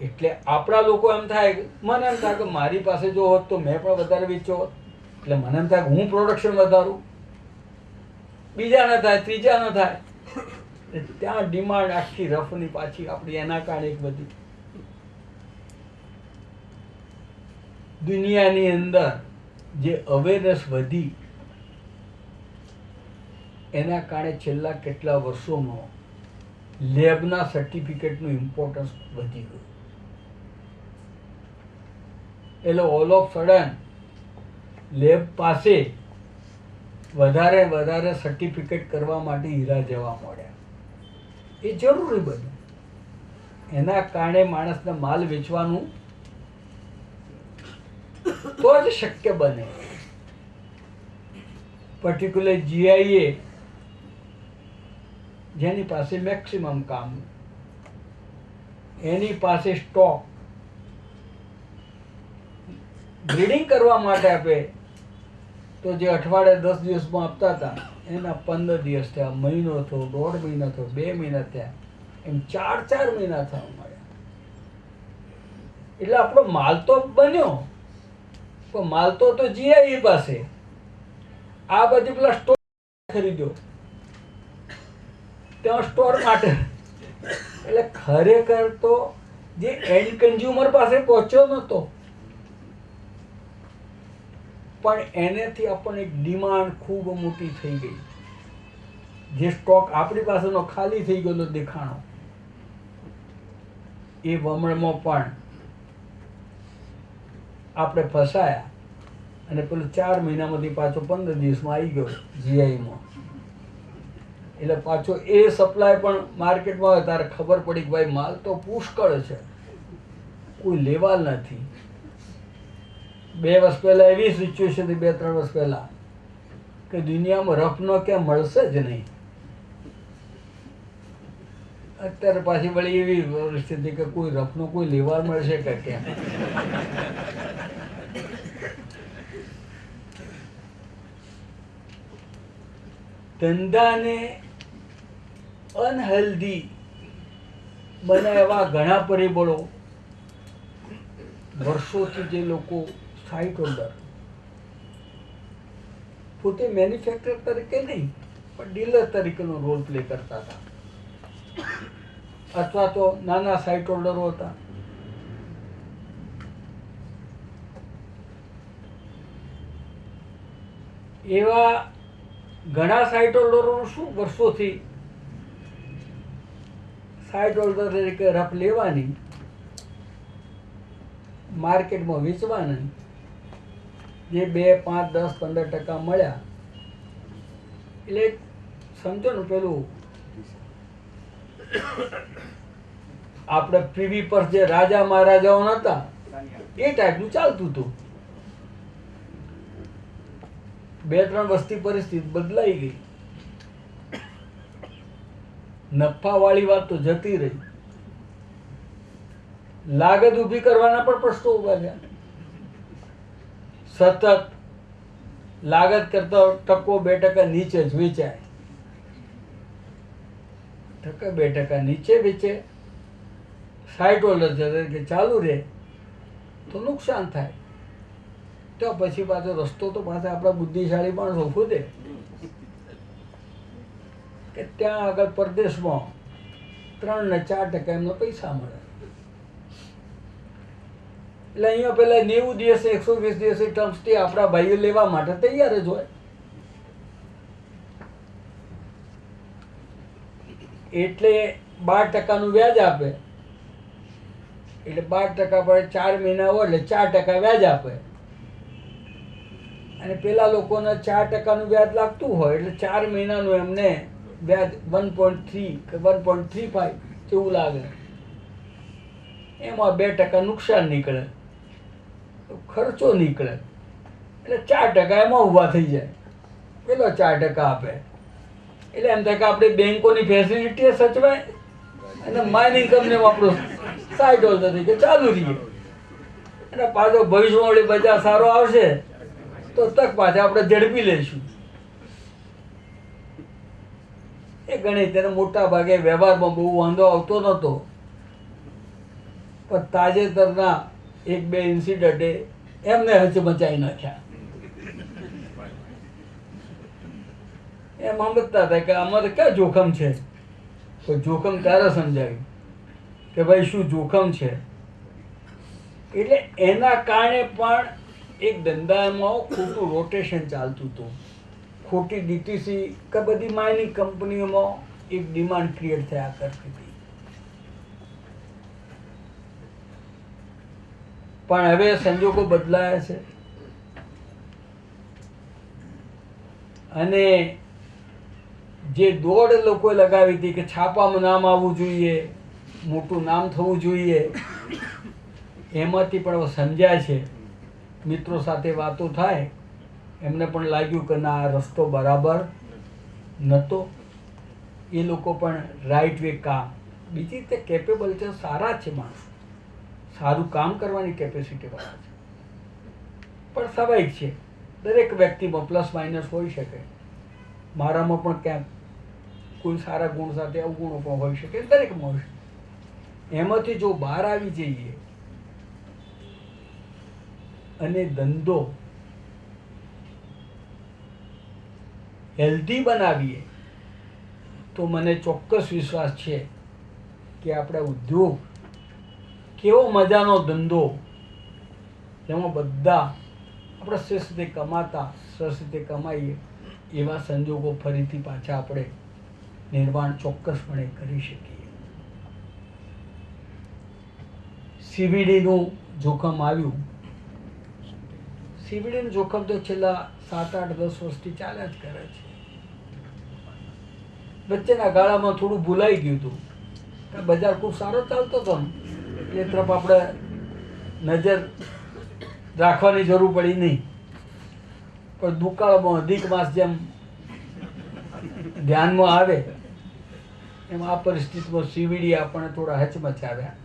એટલે આપણા લોકો એમ થાય, મને એમ થાય કે મારી પાસે જો હોત તો મેં પણ વધારે વેચ્યો હોત. એટલે મને એમ થાય કે હું પ્રોડક્શન વધારું, બીજા ન થાય, ત્રીજા ન થાય. ત્યાં ડિમાન્ડ આખી રફની પાછી આપણી એના કારણે એક બધી દુનિયાની અંદર જે અવેરનેસ વધી એના કારણે છેલ્લા કેટલા વર્ષોમાં લેબના સર્ટિફિકેટનું ઇમ્પોર્ટન્સ વધી ગયું. એટલે ઓલ ઓફ સડન લેબ પાસે વધારે સર્ટિફિકેટ કરવા માટે હીરા જવા મળ્યા. એ જરૂરી બન્યું. એના કારણે માણસને માલ વેચવાનું તો જ શક્ય બને. પર્ટિક્યુલર જીઆઈએ જેની પાસે મેક્સિમમ કામ, એની પાસે સ્ટોક બ્રીડિંગ કરવા માટે આપે તો જે અઠવાડિયે 10 દિવસમાં આપતા હતા એના 15 દિવસ થયા, મહિનો થયો, 1.5 મહિના થયો, 2 મહિના થયા, એમ 4 મહિના થવા મળ્યા. એટલે આપણો માલ તો બન્યો, પણ માલ તો જીઆઈ પાસે. આ બધી પેલા સ્ટોર ખરીદ્યો ત્યાં સ્ટોર માટે. એટલે ખરેખર તો જે એન્ડ કન્ઝ્યુમર પાસે પહોંચ્યો નહોતો, પણ એનેથી આપણને એક ડિમાન્ડ ખૂબ મોટી થઈ ગઈ. જે સ્ટોક આપણી પાસેનો ખાલી થઈ ગયેલો દેખાણો, એ વમળમાં પણ આપણે ફસાયા અને પેલું 4 મહિનામાંથી પાછો 15 દિવસમાં આવી ગયો જીઆઈમાં. એટલે પાછો એ સપ્લાય પણ માર્કેટમાં આવે ત્યારે ખબર પડી કે ભાઈ માલ તો પુષ્કળ છે, કોઈ લેવા નથી. 2 વર્ષ પહેલાં એવી સિચ્યુએશન હતી, 2-3 વર્ષ પહેલાં, કે દુનિયામાં રફનો ક્યાં મળશે જ નહીં. અત્યારે પાછી વળી એવી પરિસ્થિતિ કે કોઈ રફનો કોઈ લેવા મળશે કે ક્યાં. ધંધાને અનહેલ્ધી બને એવા ઘણા પરિબળો વર્ષોથી જે લોકો સાઇટ હોલ્ડર, પોતે મેન્યુફેક્ચર તરીકે નહીં પણ ડીલર તરીકેનો રોલ પ્લે કરતા હતા, અથવા તો નાના સાઇટ હોલ્ડરો હતા. એવા ઘણા સાઇટ હોલ્ડરોનું શું, વર્ષોથી સાઇટ હોલ્ડર તરીકે રફ લેવાની, માર્કેટમાં વેચવાની, જે 2, 5, 10, 15% મળ્યા. એટલે સમજો ને, પેલું આપણે પ્રીવી પર જે રાજા મહારાજાઓ નહોતા એ ટાઈપનું ચાલતું હતું. 2-3 વર્ષથી પરિસ્થિતિ બદલાઈ ગઈ. નફાવાળી વાત તો જતી રહી, લાગત ઊભી કરવાના પણ પ્રશ્નો ઊભા થયા. સતત લાગત કરતા 1%-2% નીચે જ વેચાય, 1%-2% નીચે વેચે, સાઇટ હોલ્ડર તરીકે ચાલુ રહે તો નુકસાન થાય. તો પછી પાછો રસ્તો તો પાછા આપણા બુદ્ધિશાળી માણસો ખુદે કે ત્યાં આગળ પરદેશમાં 3 ને 4% એમનો પૈસા મળે. એટલે અહીંયા પેલા 90 દિવસે 120 દિવસે ટર્મ્સથી આપણા ભાઈઓ લેવા માટે તૈયાર જ હોય. એટલે 12%નું વ્યાજ આપે, એટલે 12% પર 4 મહિના હોય એટલે 4% વ્યાજ આપે. અને પેલા લોકોને 4%નું વ્યાજ લાગતું હોય એટલે 4 મહિનાનું એમને વ્યાજ 1.3 કે 1.35 જેવું લાગે. એમાં 2% નુકસાન નીકળે, ખર્ચો નીકળે, એટલે 4% એમાં ઊભા થઈ જાય. પેલો 4% આપે એટલે એમ થાય કે આપણે બેંકોની ફેસિલિટી સચવાય અને માઇનિંગ કંપનીમાં આપણું સાઇટ હોલ્ડર તરીકે ચાલુ રહીએ. અને પાછો ભવિષ્યમાં વળી બજાર સારો આવશે તો તક પાછા આપણે ઝડપી લઈશું. એ ગણિત એને મોટા ભાગે વ્યવહારમાં બહુ વાંધો આવતો નહોતો, પણ તાજેતરના 1-2 ઇન્સિડન્ટે એમને હચમચાઈ નાખ્યા. એમ સમજતા હતા કે આમાં તો ક્યાં જોખમ છે, તો જોખમ ત્યારે સમજાયું કે ભાઈ શું જોખમ છે. એટલે એના કારણે પણ એક ધંધામાં ખોટું રોટેશન ચાલતું હતું, ખોટી ડીટીસી કે બધી માઇનિંગ કંપનીઓમાં એક ડિમાન્ડ ક્રિએટ થયા કરતી હતી. પણ હવે સંજોગો બદલાયા છે અને જે દોડ લોકોએ લગાવી હતી કે છાપામાં નામ આવવું જોઈએ, મોટું નામ થવું જોઈએ, એમાંથી પણ સમજ્યા છે, મિત્રો સાથે વાતો થાય એમને પણ લાગ્યું કે ના આ રસ્તો બરાબર નહોતો. એ લોકો પણ રાઈટ વે કામ, બીજી રીતે કેપેબલ છે, સારા છે, માણસો સારું કામ કરવાની કેપેસિટીવાળા છે. પણ સ્વાભાવિક છે, દરેક વ્યક્તિમાં પ્લસ માઇનસ હોઈ શકે. મારામાં પણ ક્યાંક કોઈ સારા ગુણ સાથે અવગુણો પણ હોઈ શકે, દરેકમાં હોય શકે. એમાંથી જો બહાર આવી જઈએ અને ધંધો હેલ્ધી બનાવીએ તો મને ચોક્કસ વિશ્વાસ છે કે આપણા ઉદ્યોગ કેવો મજાનો ધંધો, જેમાં બધા આપણે શ્રેષ્ઠ રીતે કમાતા, શ્રેષ્ઠ રીતે કમાઈએ એવા સંજોગો ફરીથી પાછા આપણે નિર્માણ ચોક્કસપણે કરી શકીએ. સીવીડીનું જોખમ આવ્યું. સીવીડીનું જોખમ તો છેલ્લા 7, 8, 10 વર્ષથી ચાલ્યા જ કરે છે. વચ્ચેના ગાળામાં થોડું ભૂલાઈ ગયું હતું, બજાર ખૂબ સારો ચાલતો હતો, એ તરફ આપણે નજર રાખવાની જરૂર પડી નહીં. પણ દુકાળમાં અધિક માસ જેમ ધ્યાનમાં આવે એમ આ પરિસ્થિતિમાં સીવીડી આપણને થોડા હચમચાવ્યા.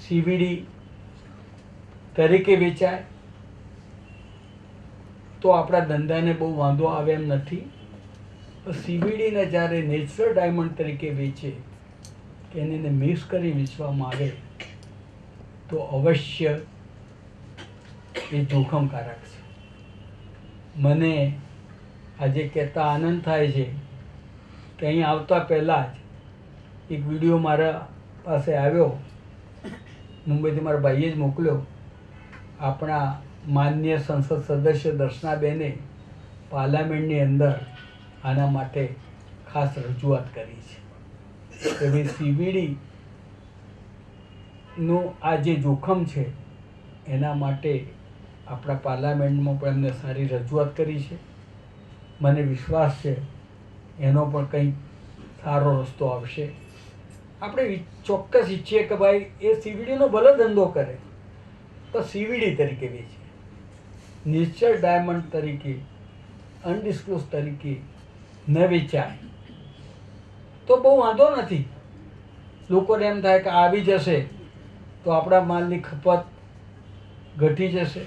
સીવીડી તરીકે વેચાય તો આપણા ધંધાને બહુ વાંધો આવે એમ નથી. સીવીડીને જ્યારે નેચરલ ડાયમંડ તરીકે વેચે કે એને મિક્સ કરી વેચવામાં આવે તો અવશ્ય એ જોખમકારક છે. મને આજે કહેતા આનંદ થાય છે કે અહીં આવતા પહેલાં જ એક વિડીયો મારા પાસે આવ્યો, મુંબઈથી મારા ભાઈએ જ મોકલ્યો. આપણા માન્ય સંસદ સદસ્ય દર્શનાબેને પાર્લામેન્ટની અંદર આના માટે ખાસ રજૂઆત કરી છે કે ભાઈ સીવીડીનું આ જે જોખમ છે એના માટે આપણા પાર્લામેન્ટમાં પણ એમને સારી રજૂઆત કરી છે. મને વિશ્વાસ છે એનો પણ કંઈક સારો રસ્તો આવશે. આપણે ચોક્કસ ઈચ્છીએ કે ભાઈ એ સીવીડીનો ભલે ધંધો કરે તો સીવીડી તરીકે વેચે, નેચરલ ડાયમંડ તરીકે, અનડિસ્ક્લોઝ તરીકે ન વેચાય તો બહુ વાંધો નથી. લોકોને એમ થાય કે આવી જશે તો આપણા માલની ખપત ઘટી જશે.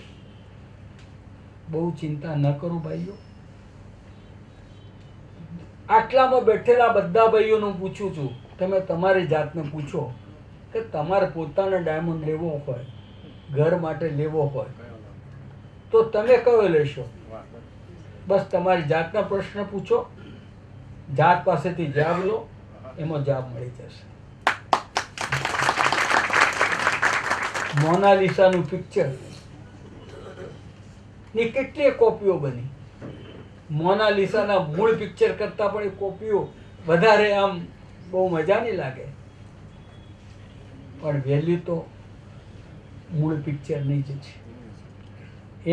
બહુ ચિંતા ન કરો ભાઈઓ. આટલામાં બેઠેલા બધા ભાઈઓનું પૂછું છું, તમે તમારી જાતને પૂછો કે તમારે પોતાનો ડાયમંડ લેવો હોય, ઘર માટે લેવો હોય તો તમે કયો લેશો? બસ તમારી જાતના પ્રશ્ન પૂછો, જાત પાસેથી જવાબ લો, એમાં જવાબ મળી જશે. મોનાલિસાનું પિક્ચર ની કેટલીય કોપીઓ બની. મોનાલિસાના મૂળ પિક્ચર કરતાં પણ એ કોપીઓ વધારે આમ બહુ મજાની લાગે, પણ વેલ્યુ તો મૂળ પિક્ચરની જ છે.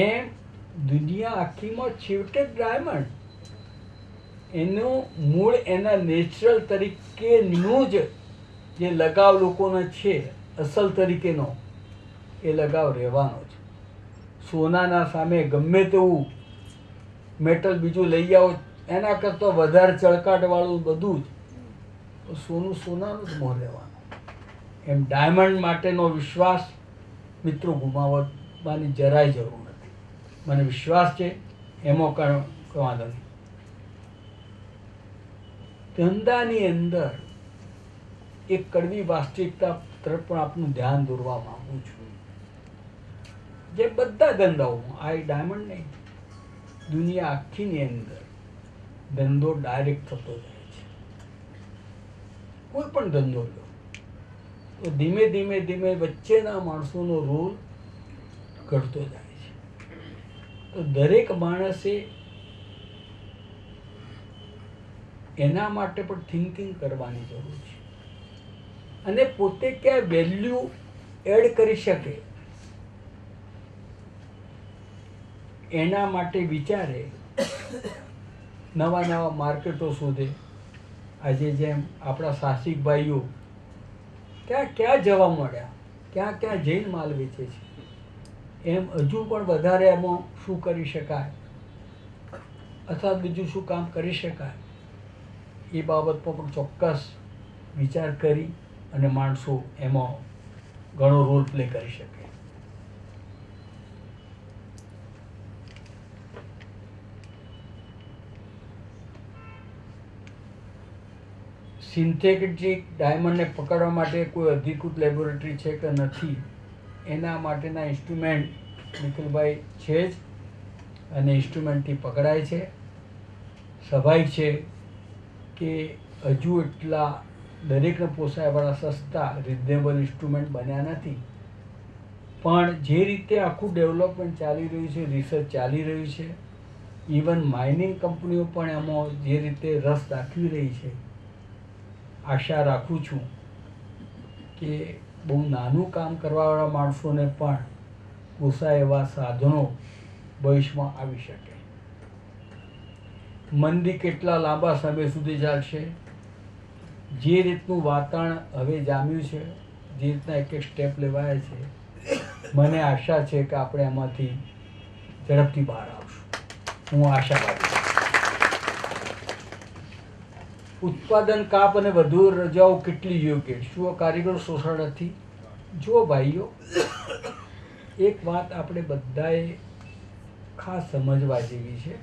એમ દુનિયા આખીમાં છેવટે ડાયમંડ એનું મૂળ એના નેચરલ તરીકેનું જ જે લગાવ લોકોનો છે, અસલ તરીકેનો એ લગાવ રહેવાનો છે. સોનાના સામે ગમે તેવું મેટલ બીજું લઈ આવો એના કરતાં વધારે ચળકાટવાળું બધું જ સોનું સોનાનું જ મોં રહેવાનું. એમ ડાયમંડ માટેનો વિશ્વાસ મિત્રો ગુમાવવાની જરાય જરૂર નથી. મને વિશ્વાસ છે એમાં કંઈ વાંધો નહીં. ધંધાની અંદર એક કડવી વાસ્તવિકતા તરફ પણ આપનું ધ્યાન દોરવા માંગુ છું. જે બધા ધંધાઓમાં, આ ડાયમંડ નહીં, દુનિયા આખીની અંદર ધંધો ડાયરેક્ટ થતો જાય છે. કોઈ પણ ધંધો લો તો ધીમે ધીમે ધીમે વચ્ચેના માણસોનો રોલ ઘટતો જાય છે. તો દરેક માણસે એના માટે પણ થિંકિંગ કરવાની જરૂર છે અને પોતે ક્યાં વેલ્યુ એડ કરી શકે એના માટે વિચારે નવા નવા માર્કેટો શોધે. આજે જેમ આપણા સાહસિક ભાઈઓ ક્યાં ક્યાં જવા મળ્યા, ક્યાં ક્યાં જઈને માલ વેચે છે, એમ હજુ પણ વધારે એમાં શું કરી શકાય અથવા બીજું શું કામ કરી શકાય એ બાબત પર પણ ચોક્કસ વિચાર કરી અને માણસો એમાં ઘણો રોલ પ્લે કરી શકે. સિન્થેટિક ડાયમંડને પકડવા માટે કોઈ અધિકૃત લેબોરેટરી છે કે નથી, એના માટેના ઇન્સ્ટ્રુમેન્ટ નિખિલભાઈ છે જ, અને ઇન્સ્ટ્રુમેન્ટથી પકડાય છે. સ્વાભાવિક છે કે હજુ એટલા દરેકને પોસાયવાળા સસ્તા રિઝનેબલ ઇન્સ્ટ્રુમેન્ટ બન્યા નથી, પણ જે રીતે આખું ડેવલપમેન્ટ ચાલી રહ્યું છે, રિસર્ચ ચાલી રહ્યું છે, ઇવન માઇનિંગ કંપનીઓ પણ એમાં જે રીતે રસ દાખવી રહી છે, આશા રાખું છું કે બહુ નાનું કામ કરવાવાળા માણસોને પણ પોસાય એવા સાધનો ભવિષ્યમાં આવી શકે. મંદી કેટલા લાંબા સમય સુધી ચાલશે, જે રીતનું વાતાવરણ હવે જામ્યું છે, જે રીતના એક એક સ્ટેપ લેવાયા છે, મને આશા છે કે આપણે એમાંથી ઝડપથી બહાર આવશું. હું આશાવાદી. ઉત્પાદન કાપ અને વધુ રજાઓ કેટલી યોગ્ય, શું કારીગર શોષણ નથી? જો ભાઈઓ, એક વાત આપણે બધાએ ખાસ સમજવા જેવી છે.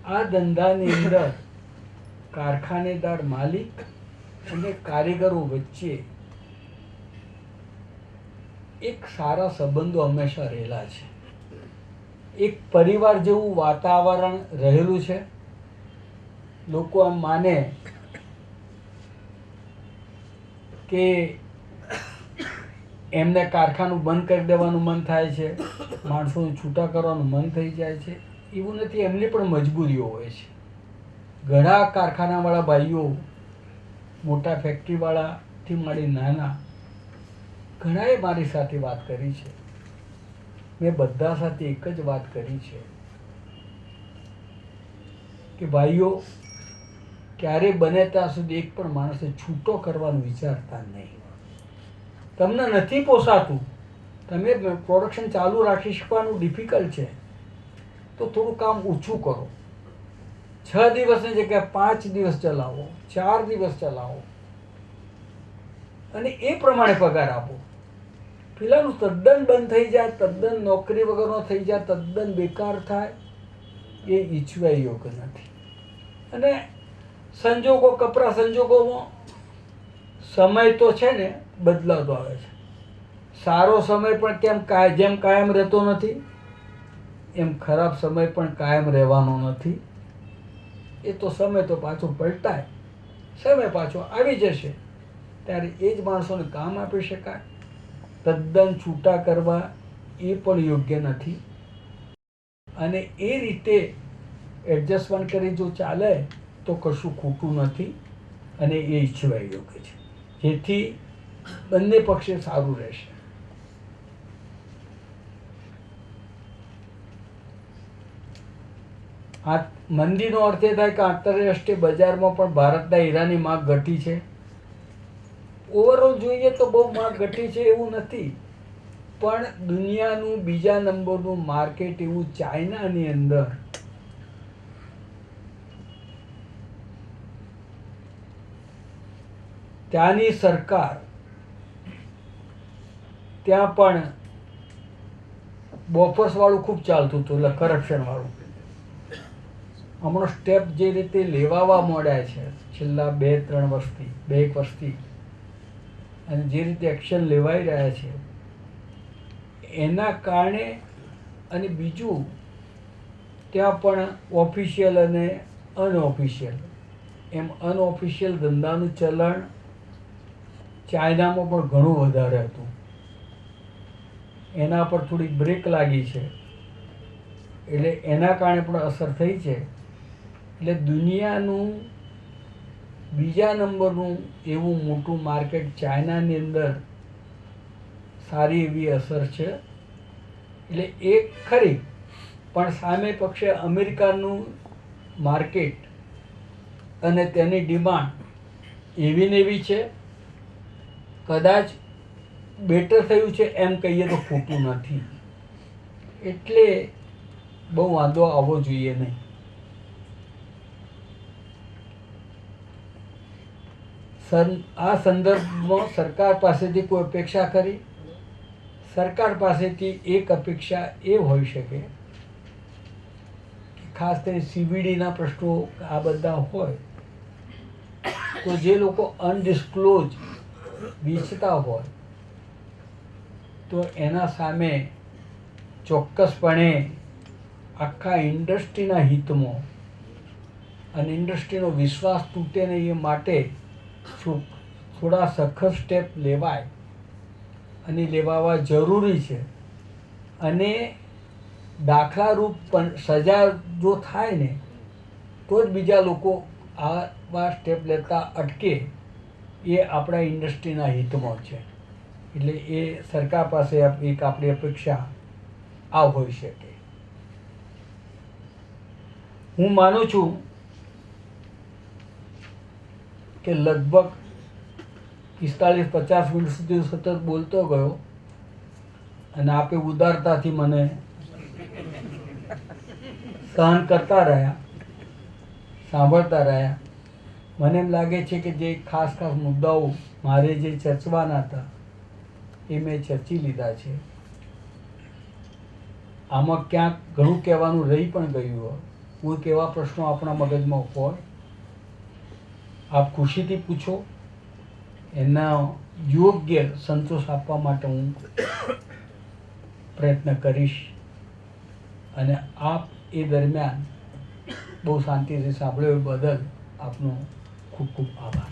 આ ધંધાની અંદર કારખાનેદાર માલિક અને કારીગરો વચ્ચે એક સારા સંબંધો હંમેશા રહેલા છે. એક પરિવાર જેવું વાતાવરણ રહેલું છે. લોકો એમ માને કે એમને કારખાનું બંધ કરી દેવાનું મન થાય છે, માણસોને છૂટા કરવાનું મન થઈ જાય છે. એવું નથી, એમની પણ મજબૂરીઓ હોય છે. ઘણા કારખાનાવાળા ભાઈઓ, મોટા ફેક્ટરીવાળાથી મળી નાના, ઘણાએ મારી સાથે વાત કરી છે. મેં બધા સાથે એક જ વાત કરી છે કે ભાઈઓ, ક્યારે બને ત્યાં સુધી એક પણ માણસે છૂટો કરવાનું વિચારતા નહીં. તમને નથી પોસાતું, તમે પ્રોડક્શન ચાલુ રાખી શકવાનું ડિફિકલ્ટ છે, તો થોડું કામ ઓછું કરો. 6 દિવસની જગ્યાએ 5 દિવસ ચલાવો, 4 દિવસ ચલાવો અને એ પ્રમાણે પગાર આપો. પેલાનું તદ્દન બંધ થઈ જાય, તદ્દન નોકરી વગરનો થઈ જાય, તદ્દન બેકાર થાય, એ ઈચ્છવા યોગ્ય નથી. અને સંજોગો, કપરા સંજોગોમાં સમય તો છે ને બદલાતો આવે છે. સારો સમય પણ જેમ કાયમ રહેતો નથી, એમ ખરાબ સમય પણ કાયમ રહેવાનો નથી. એ તો સમય તો પાછો પલટાય, સમય પાછો આવી જશે, ત્યારે એ જ માણસોને કામ આપી શકાય. તદ્દન છૂટા કરવા એ પણ યોગ્ય નથી. અને એ રીતે એડજસ્ટમેન્ટ કરી જો ચાલે તો કશું ખોટું નથી, અને એ ઈચ્છવા યોગ્ય છે, જેથી બંને પક્ષે સારું રહેશે. આ મંદીનો અર્થ એ થાય કે આંતરરાષ્ટ્રીય બજારમાં પણ ભારતના હીરાની માંગ ઘટી છે. ઓવરઓલ જોઈએ તો બહુ માંગ ઘટી છે એવું નથી, પણ દુનિયાનું બીજા નંબરનું માર્કેટ એવું ચાઇનાની અંદર ત્યાંની સરકાર, ત્યાં પણ બોફર્સવાળું ખૂબ ચાલતું હતું, એટલે કરપ્શનવાળું. હમણાં સ્ટેપ જે રીતે લેવાવા માંડ્યા છે છેલ્લા 2-3 વર્ષથી, 2 વર્ષથી, અને જે રીતે એક્શન લેવાઈ રહ્યા છે એના કારણે, અને બીજું ત્યાં પણ ઓફિશિયલ અને અનઓફિશિયલ, એમ અનઓફિશિયલ ધંધાનું ચલણ ચાઇનામાં પણ ઘણું વધારે હતું. એના પર થોડી બ્રેક લાગી છે, એટલે એના કારણે પણ અસર થઈ છે. એટલે દુનિયાનું બીજા નંબરનું એવું મોટું માર્કેટ ચાઇનાની અંદર સારી એવી અસર છે. એટલે એ ખરી, પણ સામે પક્ષે અમેરિકાનું માર્કેટ અને તેની ડિમાન્ડ એવી ને એવી છે, કદાચ બેટર થયું છે એમ કહીએ તો ખોટું નથી, એટલે બહુ વાંધો આવવો જોઈએ નહીં. આ સંદર્ભમાં સરકાર પાસેથી કોઈ અપેક્ષા કરી? સરકાર પાસેથી એક અપેક્ષા એ હોઈ શકે કે ખાસ કરીને CBDના પ્રશ્નો આ બધા હોય તો જે લોકો અનડિસ્ક્લોઝ વેચતા હોય તો એના સામે ચોક્કસપણે આખા ઇન્ડસ્ટ્રીના હિતમાં અને ઇન્ડસ્ટ્રીનો વિશ્વાસ તૂટે નહીં એ માટે થોડા સખત સ્ટેપ લેવાય અને લેવાવા જરૂરી છે. અને દાખલારૂપ પણ સજા જો થાય ને તો જ બીજા લોકો આવા સ્ટેપ લેતા અટકે, એ આપણા ઇન્ડસ્ટ્રીના હિતમાં છે. એટલે એ સરકાર પાસે એક આપણી અપેક્ષા આ હોઈ શકે. હું માનું છું કે લગભગ 45-50 મિનિટ સુધી સતત બોલતો ગયો અને આપે ઉદારતાથી મને સહન કરતા રહ્યા, સાંભળતા રહ્યા. મને એમ લાગે છે કે જે ખાસ મુદ્દાઓ મારે જે ચર્ચવાના હતા એ મેં ચર્ચી લીધા છે. આમાં ક્યાંક ઘણું કહેવાનું રહી પણ ગયું હોય, કોઈ કેવા પ્રશ્નો આપણા મગજમાં હોય, આપ ખુશીથી પૂછો, એના યોગ્ય સંતોષ આપવા માટે હું પ્રયત્ન કરીશ. અને આપ એ દરમિયાન બહુ શાંતિથી સાંભળ્યો બદલ આપનો ખૂબ ખૂબ આભાર.